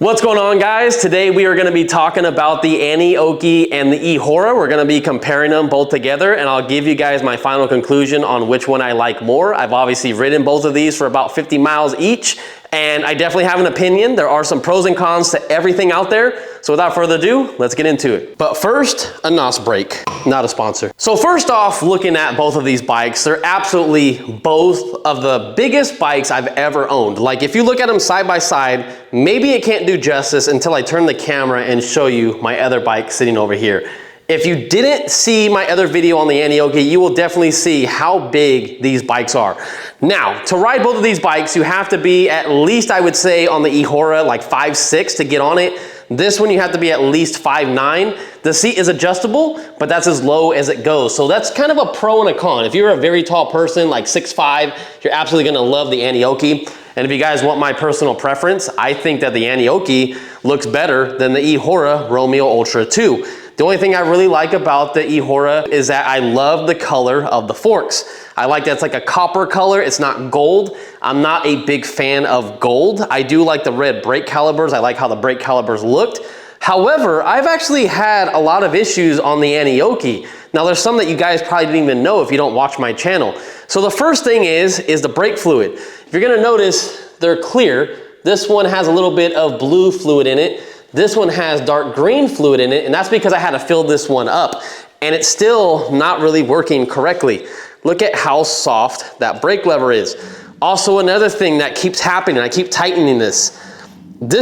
What's going on, guys? Today we are going to be talking about the Aniioki and the Eahora. We're going to be comparing them both together, and I'll give you guys my final conclusion on which one I like more. I've obviously ridden both of these for about 50 miles each, and I definitely have an opinion. There are some pros and cons to everything out there. So without further ado, let's get into it. But first, a NOS break, not a sponsor. So first off, looking at both of these bikes, they're absolutely both of the biggest bikes I've ever owned. Like if you look at them side by side, maybe it can't do justice until I turn the camera and show you my other bike sitting over here. If you didn't see my other video on the Aniioki, you will definitely see how big these bikes are. Now, to ride both of these bikes, you have to be at least, I would say, on the Eahora, like 5'6" to get on it. This one, you have to be at least 5'9". The seat is adjustable, but that's as low as it goes. So that's kind of a pro and a con. If you're a very tall person, like 6'5", you're absolutely gonna love the Aniioki. And if you guys want my personal preference, I think that the Aniioki looks better than the Eahora Romeo Ultra 2. The only thing I really like about the Eahora is that I love the color of the forks. I like that it's like a copper color, it's not gold. I'm not a big fan of gold. I do like the red brake calipers. I like how the brake calipers looked. However, I've actually had a lot of issues on the Aniioki. Now there's some that you guys probably didn't even know if you don't watch my channel. So the first thing is the brake fluid. If you're gonna notice, they're clear. This one has a little bit of blue fluid in it. This one has dark green fluid in it, and that's because I had to fill this one up, and it's still not really working correctly. Look at how soft that brake lever is. Also, another thing that keeps happening, I keep tightening this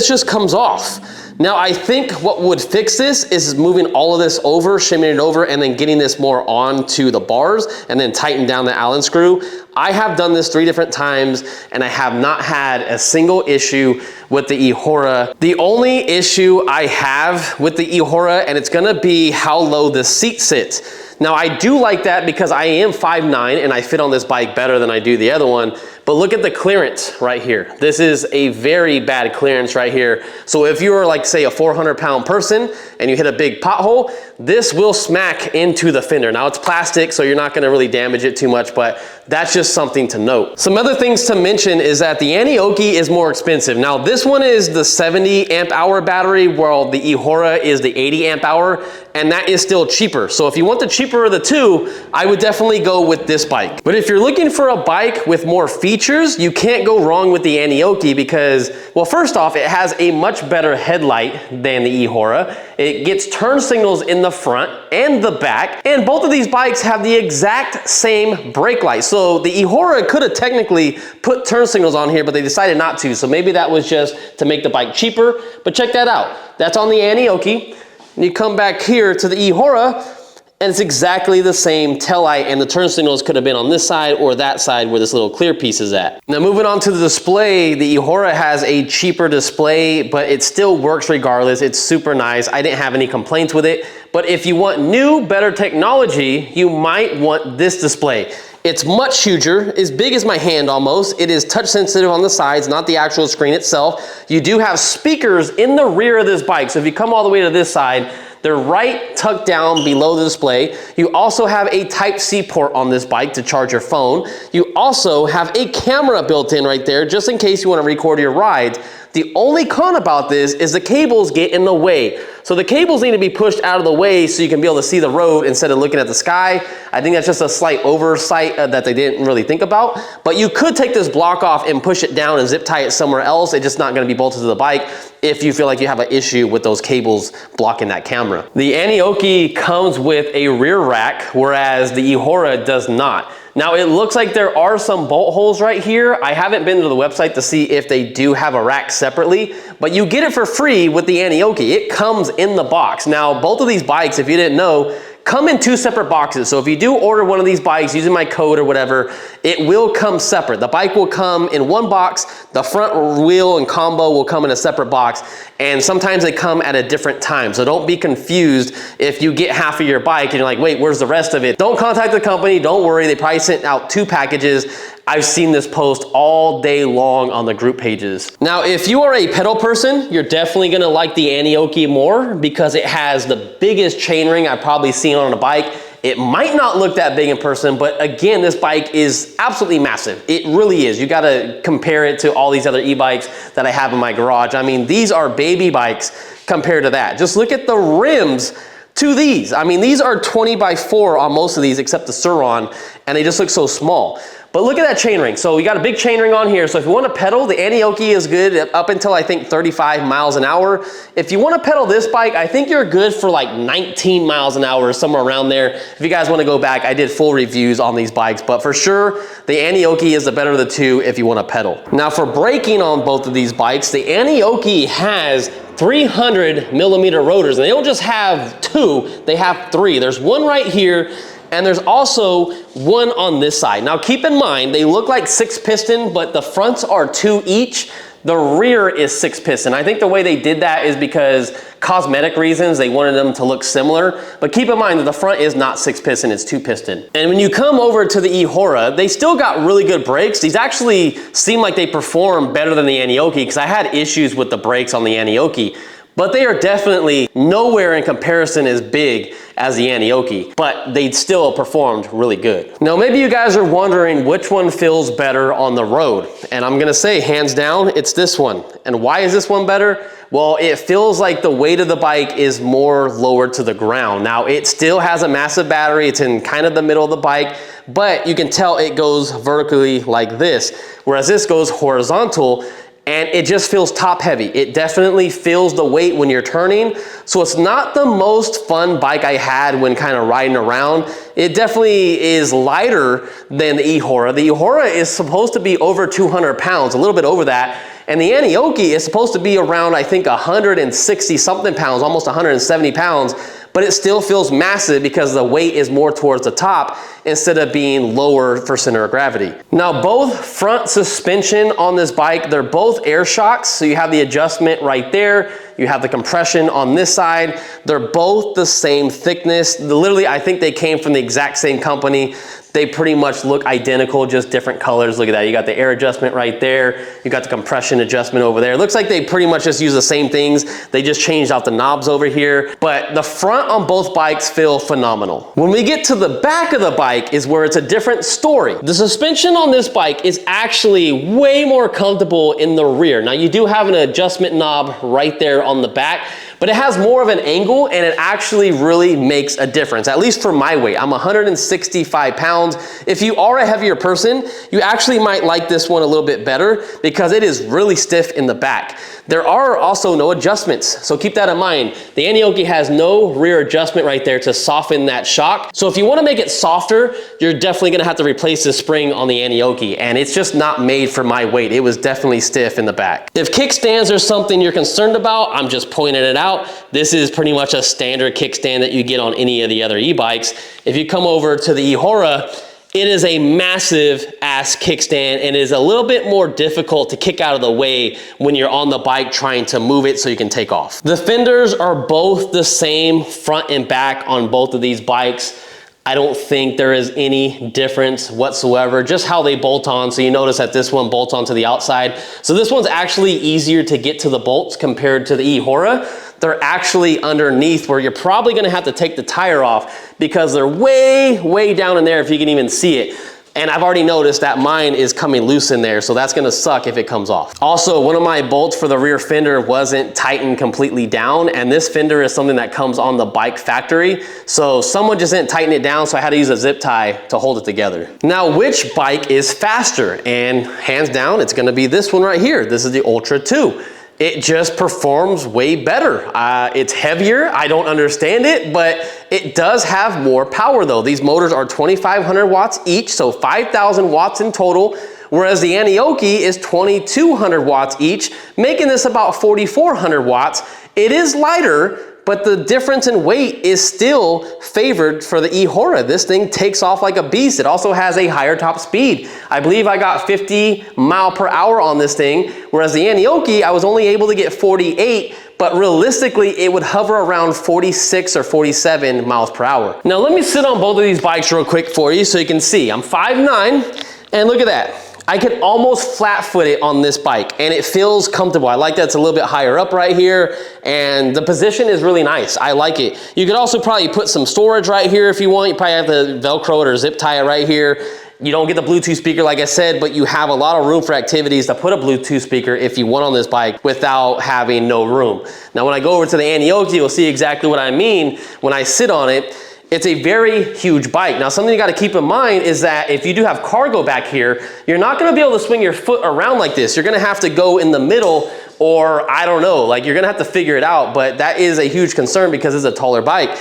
just comes off. Now, I think what would fix this is moving all of this over, shimming it over, and then getting this more onto the bars, and then tighten down the Allen screw. I have done this 3 different times, and I have not had a single issue with the Eahora. The only issue I have with the Eahora, and it's gonna be how low the seat sits. Now, I do like that because I am 5'9", and I fit on this bike better than I do the other one. But look at the clearance right here. This is a very bad clearance right here. So if you're like, say, a 400-pound person and you hit a big pothole, this will smack into the fender. Now it's plastic, so you're not gonna really damage it too much, but that's just something to note. Some other things to mention is that the Aniioki is more expensive. Now this one is the 70 amp hour battery, while the Eahora is the 80 amp hour, and that is still cheaper. So if you want the cheaper of the two, I would definitely go with this bike. But if you're looking for a bike with more features, you can't go wrong with the Aniioki because, well, first off, it has a much better headlight than the Eahora. It gets turn signals in the front and the back, and both of these bikes have the exact same brake light. So the Eahora could have technically put turn signals on here, but they decided not to. So maybe that was just to make the bike cheaper, but check that out. That's on the Aniioki. And you come back here to the Eahora, and it's exactly the same tail light, and the turn signals could have been on this side or that side where this little clear piece is at. Now moving on to the display, the Eahora has a cheaper display, but it still works regardless. It's super nice. I didn't have any complaints with it. But if you want new, better technology, you might want this display. It's much huger, as big as my hand almost. It is touch sensitive on the sides, not the actual screen itself. You do have speakers in the rear of this bike. So if you come all the way to this side, they're right tucked down below the display. You also have a Type-C port on this bike to charge your phone. You also have a camera built in right there, just in case you want to record your rides. The only con about this is the cables get in the way. So the cables need to be pushed out of the way so you can be able to see the road instead of looking at the sky. I think that's just a slight oversight that they didn't really think about. But you could take this block off and push it down and zip tie it somewhere else. It's just not gonna be bolted to the bike if you feel like you have an issue with those cables blocking that camera. The Aniioki comes with a rear rack, whereas the Eahora does not. Now it looks like there are some bolt holes right here. I haven't been to the website to see if they do have a rack separately, but you get it for free with the Aniioki. It comes in the box. Now both of these bikes, if you didn't know, come in 2 separate boxes. So if you do order one of these bikes using my code or whatever, it will come separate. The bike will come in one box, the front wheel and combo will come in a separate box, and sometimes they come at a different time. So don't be confused if you get half of your bike and you're like, wait, where's the rest of it? Don't contact the company, don't worry, they probably sent out 2 packages. I've seen this post all day long on the group pages. Now, if you are a pedal person, you're definitely gonna like the Aniioki more because it has the biggest chainring I've probably seen on a bike. It might not look that big in person, but again, this bike is absolutely massive. It really is. You gotta compare it to all these other e-bikes that I have in my garage. I mean, these are baby bikes compared to that. Just look at the rims to these. I mean, these are 20x4 on most of these except the Sur-Ron, and they just look so small. But look at that chainring. So we got a big chainring on here. So if you want to pedal, the Aniioki is good up until I think 35 miles an hour. If you want to pedal this bike, I think you're good for like 19 miles an hour, somewhere around there. If you guys want to go back, I did full reviews on these bikes, but for sure, the Aniioki is the better of the two if you want to pedal. Now for braking on both of these bikes, the Aniioki has 300 millimeter rotors, and they don't just have two, they have three. There's one right here, and there's also one on this side. Now keep in mind, they look like 6-piston, but the fronts are 2 each. The rear is 6-piston. I think the way they did that is because cosmetic reasons, they wanted them to look similar. But keep in mind that the front is not 6-piston, it's 2-piston. And when you come over to the Eahora, they still got really good brakes. These actually seem like they perform better than the Aniioki, because I had issues with the brakes on the Aniioki. But they are definitely nowhere in comparison as big as the Aniioki, but they still performed really good. Now, maybe you guys are wondering which one feels better on the road. And I'm gonna say, hands down, it's this one. And why is this one better? Well, it feels like the weight of the bike is more lower to the ground. Now, it still has a massive battery. It's in kind of the middle of the bike, but you can tell it goes vertically like this, whereas this goes horizontal, and it just feels top heavy. It definitely feels the weight when you're turning. So it's not the most fun bike I had when kind of riding around. It definitely is lighter than the Eahora. The Eahora is supposed to be over 200 pounds, a little bit over that. And the Aniioki is supposed to be around, I think, 160 something pounds, almost 170 pounds, but it still feels massive because the weight is more towards the top instead of being lower for center of gravity. Now, both front suspension on this bike, they're both air shocks. So you have the adjustment right there. You have the compression on this side. They're both the same thickness. Literally, I think they came from the exact same company. They pretty much look identical, just different colors. Look at that, you got the air adjustment right there. You got the compression adjustment over there. It looks like they pretty much just use the same things. They just changed out the knobs over here. But the front on both bikes feel phenomenal. When we get to the back of the bike is where it's a different story. The suspension on this bike is actually way more comfortable in the rear. Now you do have an adjustment knob right there on the back, but it has more of an angle, and it actually really makes a difference, at least for my weight. I'm 165 pounds. If you are a heavier person, you actually might like this one a little bit better because it is really stiff in the back. There are also no adjustments, so keep that in mind. The Aniioki has no rear adjustment right there to soften that shock. So if you want to make it softer, you're definitely going to have to replace the spring on the Aniioki, and it's just not made for my weight. It was definitely stiff in the back. If kickstands are something you're concerned about, I'm just pointing it out. This is pretty much a standard kickstand that you get on any of the other e-bikes. If you come over to the Eahora, it is a massive ass kickstand, and it is a little bit more difficult to kick out of the way when you're on the bike trying to move it so you can take off. The fenders are both the same front and back on both of these bikes. I don't think there is any difference whatsoever, just how they bolt on. So you notice that this one bolts onto the outside. So this one's actually easier to get to the bolts compared to the Eahora. They're actually underneath where you're probably gonna have to take the tire off because they're way, way down in there if you can even see it. And I've already noticed that mine is coming loose in there, so that's gonna suck if it comes off. Also, one of my bolts for the rear fender wasn't tightened completely down, and this fender is something that comes on the bike factory. So someone just didn't tighten it down, so I had to use a zip tie to hold it together. Now, which bike is faster? And hands down, it's gonna be this one right here. This is the Ultra 2. It just performs way better. It's heavier, I don't understand it, but it does have more power though. These motors are 2,500 watts each, so 5,000 watts in total, whereas the Aniioki is 2,200 watts each, making this about 4,400 watts. It is lighter, but the difference in weight is still favored for the Eahora. This thing takes off like a beast. It also has a higher top speed. I believe I got 50 miles per hour on this thing, whereas the Aniioki, I was only able to get 48, but realistically, it would hover around 46 or 47 miles per hour. Now let me sit on both of these bikes real quick for you so you can see. I'm 5'9", and look at that. I could almost flat foot it on this bike and it feels comfortable. I like that it's a little bit higher up right here and the position is really nice. I like it. You could also probably put some storage right here if you want. You probably have to Velcro it or zip tie it right here. You don't get the Bluetooth speaker like I said, but you have a lot of room for activities to put a Bluetooth speaker if you want on this bike without having no room. Now when I go over to the Aniioki, you'll see exactly what I mean when I sit on it. It's a very huge bike. Now, something you gotta keep in mind is that if you do have cargo back here, you're not gonna be able to swing your foot around like this. You're gonna have to go in the middle or I don't know, like you're gonna have to figure it out, but that is a huge concern because it's a taller bike.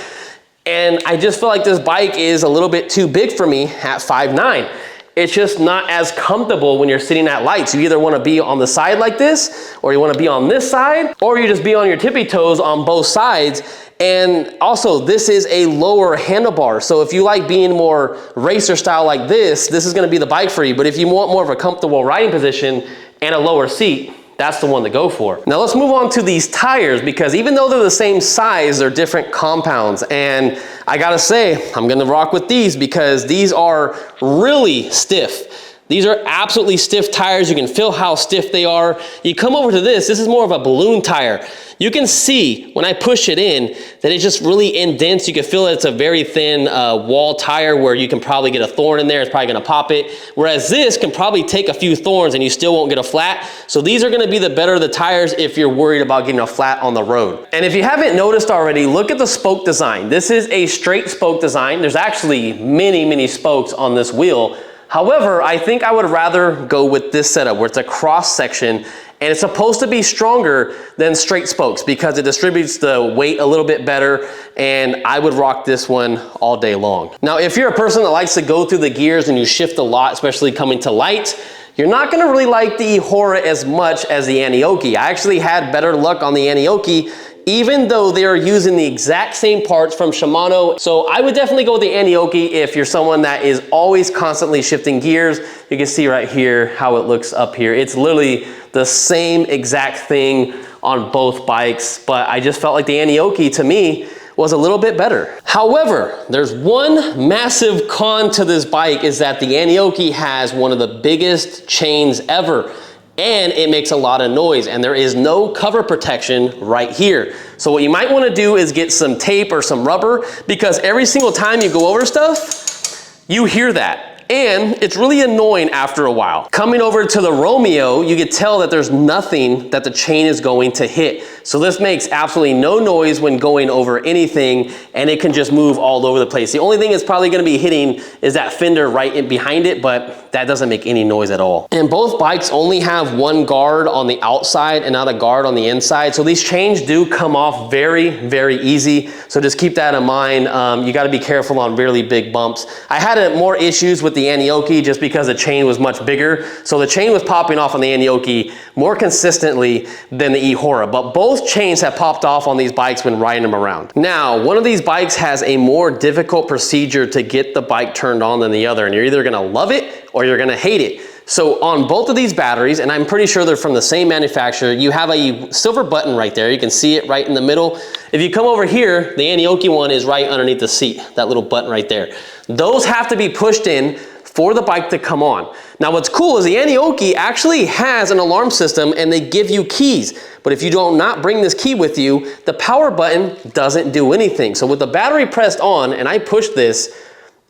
And I just feel like this bike is a little bit too big for me at 5'9". It's just not as comfortable when you're sitting at lights. You either wanna be on the side like this, or you wanna be on this side, or you just be on your tippy toes on both sides. And also, this is a lower handlebar. So if you like being more racer style like this is gonna be the bike for you. But if you want more of a comfortable riding position and a lower seat, that's the one to go for. Now let's move on to these tires because even though they're the same size, they're different compounds. And I gotta say, I'm gonna rock with these because these are really stiff. These are absolutely stiff tires. You can feel how stiff they are. You come over to this is more of a balloon tire. You can see when I push it in that it's just really indents. You can feel that it's a very thin wall tire where you can probably get a thorn in there. It's probably gonna pop it. Whereas this can probably take a few thorns and you still won't get a flat. So these are gonna be the better of the tires if you're worried about getting a flat on the road. And if you haven't noticed already, look at the spoke design. This is a straight spoke design. There's actually many spokes on this wheel. However, I think I would rather go with this setup where it's a cross section and it's supposed to be stronger than straight spokes because it distributes the weight a little bit better, and I would rock this one all day long. Now, if you're a person that likes to go through the gears and you shift a lot, especially coming to light, you're not gonna really like the Eahora as much as the Aniioki. I actually had better luck on the Aniioki even though they are using the exact same parts from Shimano. So I would definitely go with the Aniioki if you're someone that is always constantly shifting gears. You can see right here how it looks up here. It's literally the same exact thing on both bikes, but I just felt like the Aniioki to me was a little bit better. However, there's one massive con to this bike is that the Aniioki has one of the biggest chains ever. And it makes a lot of noise and there is no cover protection right here. So what you might want to do is get some tape or some rubber because every single time you go over stuff, you hear that. And it's really annoying after a while. Coming over to the Romeo, you can tell that there's nothing that the chain is going to hit. So this makes absolutely no noise when going over anything and it can just move all over the place. The only thing it's probably gonna be hitting is that fender right in behind it, but that doesn't make any noise at all. And both bikes only have one guard on the outside and not a guard on the inside. So these chains do come off very easy. So just keep that in mind. You gotta be careful on really big bumps. I had more issues with the Aniioki just because the chain was much bigger. So the chain was popping off on the Aniioki more consistently than the Eahora, but both chains have popped off on these bikes when riding them around. Now, one of these bikes has a more difficult procedure to get the bike turned on than the other, and you're either gonna love it or you're gonna hate it. So on both of these batteries, and I'm pretty sure they're from the same manufacturer, you have a silver button right there. You can see it right in the middle. If you come over here, the Aniioki one is right underneath the seat, that little button right there. Those have to be pushed in for the bike to come on. Now what's cool is the Aniioki actually has an alarm system and they give you keys. But if you do not bring this key with you, the power button doesn't do anything. So with the battery pressed on and I push this,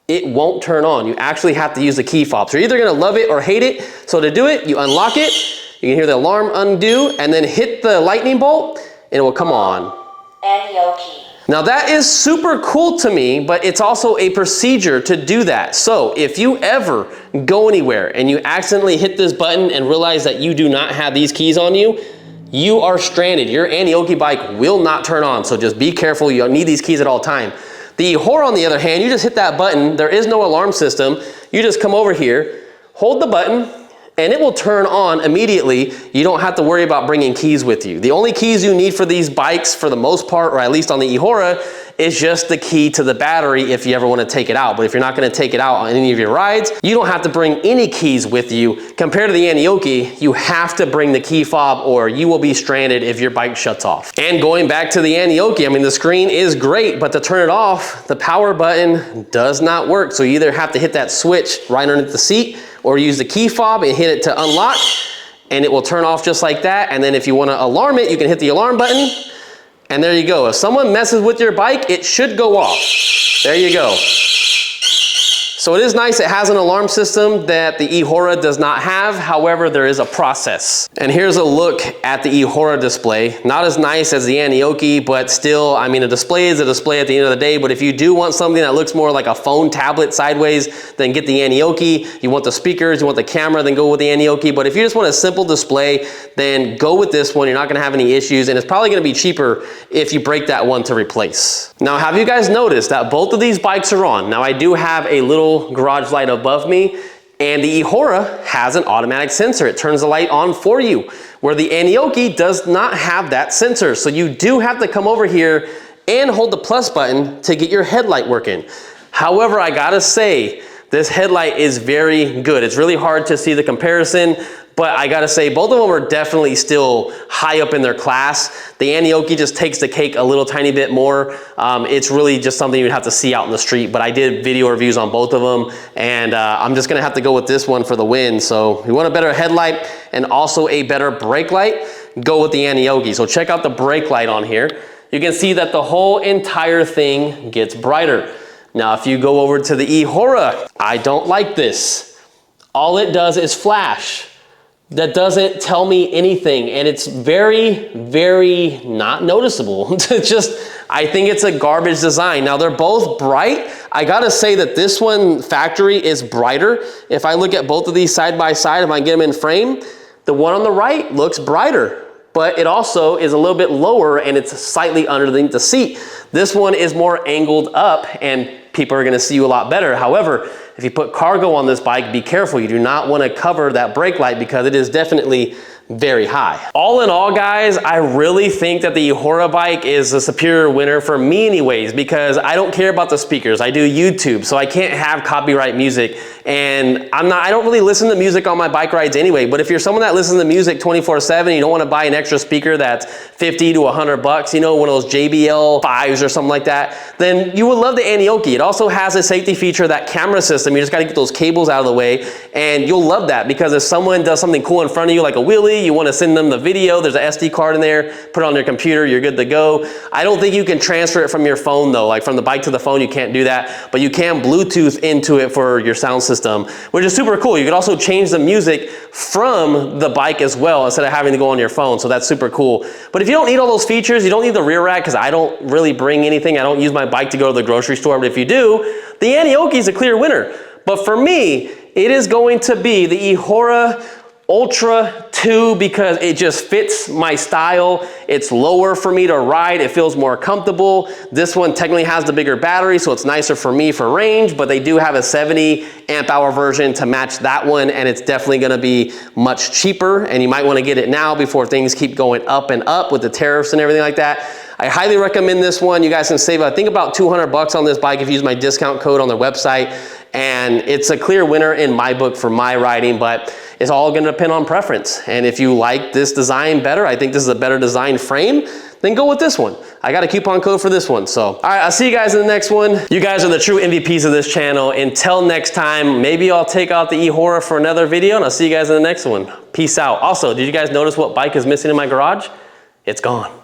it won't turn on. You actually have to use the key fob. So you're either gonna love it or hate it. So to do it, you unlock it, you can hear the alarm undo, and then hit the lightning bolt, and it will come on. Aniioki. Now that is super cool to me, but it's also a procedure to do that. So if you ever go anywhere and you accidentally hit this button and realize that you do not have these keys on you, you are stranded. Your Aniioki bike will not turn on. So just be careful, you need these keys at all time. The Eahora on the other hand, you just hit that button, there is no alarm system. You just come over here, hold the button, and it will turn on immediately. You don't have to worry about bringing keys with you. The only keys you need for these bikes for the most part, or at least on the Eahora, is just the key to the battery if you ever want to take it out. But if you're not going to take it out on any of your rides, you don't have to bring any keys with you. Compared to the Aniioki, you have to bring the key fob or you will be stranded if your bike shuts off. And going back to the Aniioki, I mean, the screen is great, but to turn it off, the power button does not work. So you either have to hit that switch right underneath the seat or use the key fob and hit it to unlock, and it will turn off just like that. And then if you want to alarm it, you can hit the alarm button, and there you go. If someone messes with your bike, it should go off. There you go. So it is nice, it has an alarm system that the Eahora does not have. However, there is a process. And here's a look at the Eahora display. Not as nice as the Aniioki, but still, I mean, a display is a display at the end of the day. But if you do want something that looks more like a phone tablet sideways, then get the Aniioki. You want the speakers, you want the camera, then go with the Aniioki. But if you just want a simple display, then go with this one. You're not gonna have any issues, and it's probably gonna be cheaper if you break that one to replace. Now, have you guys noticed that both of these bikes are on? Now, I do have a little garage light above me, and the Eahora has an automatic sensor. It turns the light on for you, where the Aniioki does not have that sensor. So you do have to come over here and hold the plus button to get your headlight working. However, I gotta say, this headlight is very good. It's really hard to see the comparison, but I gotta say, both of them are definitely still high up in their class. The Aniioki just takes the cake a little tiny bit more. It's really just something you'd have to see out in the street, but I did video reviews on both of them, and I'm just gonna have to go with this one for the win. So if you want a better headlight and also a better brake light, go with the Aniioki. So check out the brake light on here. You can see that the whole entire thing gets brighter. Now, if you go over to the Eahora, I don't like this. All it does is flash. That doesn't tell me anything, and it's very, very not noticeable. I think it's a garbage design. Now, they're both bright. I gotta say that this one factory is brighter. If I look at both of these side by side, if I get them in frame, the one on the right looks brighter, but it also is a little bit lower and it's slightly underneath the seat. This one is more angled up and people are gonna see you a lot better. However, if you put cargo on this bike, be careful. You do not want to cover that brake light because it is definitely very high. All in all, guys, I really think that the Eahora bike is a superior winner for me anyways, because I don't care about the speakers. I do YouTube, so I can't have copyright music, and I don't really listen to music on my bike rides anyway. But if you're someone that listens to music 24/7, you don't want to buy an extra speaker that's 50 to 100 bucks, you know, one of those JBL 5s or something like that, then you would love the Aniioki. It also has a safety feature, that camera system. You just got to get those cables out of the way, and you'll love that, because if someone does something cool in front of you, like a wheelie, you want to send them the video, there's an SD card in there, put it on your computer, you're good to go. I don't think you can transfer it from your phone though, like from the bike to the phone, you can't do that, but you can Bluetooth into it for your sound system, which is super cool. You can also change the music from the bike as well, instead of having to go on your phone, so that's super cool. But if you don't need all those features, you don't need the rear rack, because I don't really bring anything. I don't use my bike to go to the grocery store, but if you do, the Aniioki is a clear winner. But for me, it is going to be the Eahora Ultra 2, because it just fits my style. It's lower for me to ride. It feels more comfortable. This one technically has the bigger battery, so it's nicer for me for range, but they do have a 70 amp hour version to match that one, and it's definitely gonna be much cheaper, and you might wanna get it now before things keep going up and up with the tariffs and everything like that. I highly recommend this one. You guys can save, I think, about 200 bucks on this bike if you use my discount code on their website, and it's a clear winner in my book for my riding, but it's all gonna depend on preference. And if you like this design better, I think this is a better design frame, then go with this one. I got a coupon code for this one. So, all right, I'll see you guys in the next one. You guys are the true MVPs of this channel. Until next time, maybe I'll take out the Eahora for another video, and I'll see you guys in the next one. Peace out. Also, did you guys notice what bike is missing in my garage? It's gone.